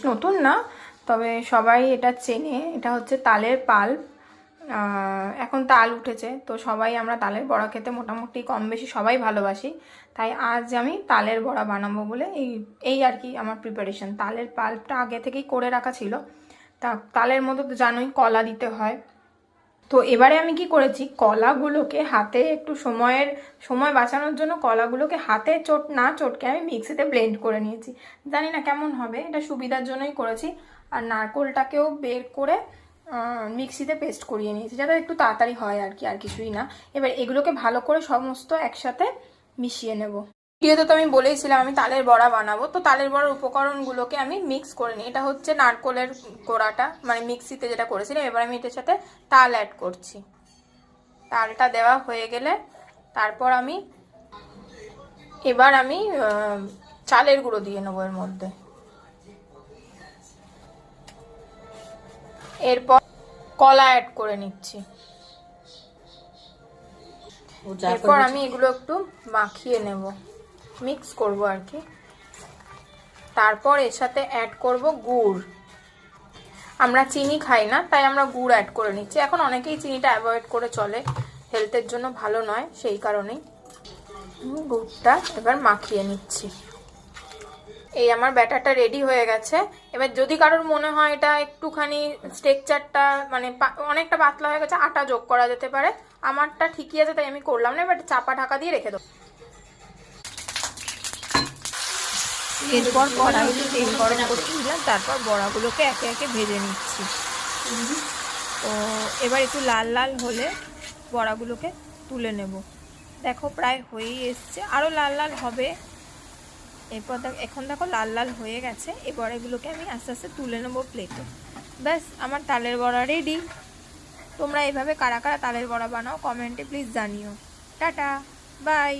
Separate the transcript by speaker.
Speaker 1: নতুন না, তবে সবাই এটা চেনে। এটা হচ্ছে তালের পাল্প। এখন তাল উঠেছে, তো সবাই আমরা তালের বড়া খেতে মোটামুটি কম বেশি সবাই ভালোবাসি। তাই আজ আমি তালের বড়া বানাবো বলে এই আর কি আমার প্রিপারেশন। তালের পাল্পটা আগে থেকেই করে রাখা ছিল। তালের মধ্যে তো জানোই কলা দিতে হয়। তো এবারে আমি কি করেছি, কলাগুলোকে হাতে একটু সময় বাঁচানোর জন্য কলাগুলোকে হাতে না চটকে আমি মিক্সিতে ব্লেন্ড করে নিয়েছি। জানি না কেমন হবে, এটা সুবিধার জন্যই করেছি। আর নারকোলটাকেও বের করে মিক্সিতে পেস্ট করিয়ে নিয়েছি, যাতে একটু তাড়াতাড়ি হয় আর কি, আর কিছুই না। এবার এগুলোকে ভালো করে সমস্ত একসাথে মিশিয়ে নেব। ভিডিওতে তো আমি বলেইছিলাম আমি তালের বড়া বানাবো, তো তালের বড়ার উপকরণগুলোকে আমি মিক্স করে নিই। এটা হচ্ছে নারকোলের কোড়াটা, মানে মিক্সিতে যেটা করেছিলাম। এবার আমি এটার সাথে তাল অ্যাড করছি। তালটা দেওয়া হয়ে গেলে তারপর এবার আমি চালের গুঁড়ো দিয়ে নেবো এর মধ্যে। এরপর কলা অ্যাড করে নিচ্ছি। এরপর আমি এগুলো একটু মাখিয়ে নেব, মিক্স করব আর কি। তারপর এর সাথে অ্যাড করব গুড়। আমরা চিনি খাই না, তাই আমরা গুড় অ্যাড করে নিচ্ছি। এখন অনেকেই চিনিটা অ্যাভয়েড করে চলে, হেলথের জন্য ভালো নয়, সেই কারণেই গুড়টা এবার মাখিয়ে নিচ্ছি। এই আমার ব্যাটারটা রেডি হয়ে গেছে। এবার যদি কারোর মনে হয় এটা একটুখানি স্ট্রাকচারটা মানে অনেকটা পাতলা হয়ে গেছে, আটা যোগ করা যেতে পারে। আমারটা ঠিকই আছে, তাই আমি করলাম না। এবার চাপা ঢাকা দিয়ে রেখে দেবো। এরপর কড়াইতে তেল গরম করতে দিলাম, তারপর বড়াগুলোকে একে একে ভেজে নিচ্ছি। তো এবার একটু লাল লাল হলে বড়াগুলোকে তুলে নেব। দেখো প্রায় হয়েই এসছে, আরও লাল লাল হবে। এরপর এখন দেখো লাল লাল হয়ে গেছে। এবার এগুলোকে আমি আস্তে আস্তে তুলে নেবো প্লেটে। ব্যাস আমার তালের বড়া রেডি। তোমরা এইভাবে কারা কারা তালের বড়া বানাও কমেন্টে প্লিজ জানিও। Tata, by.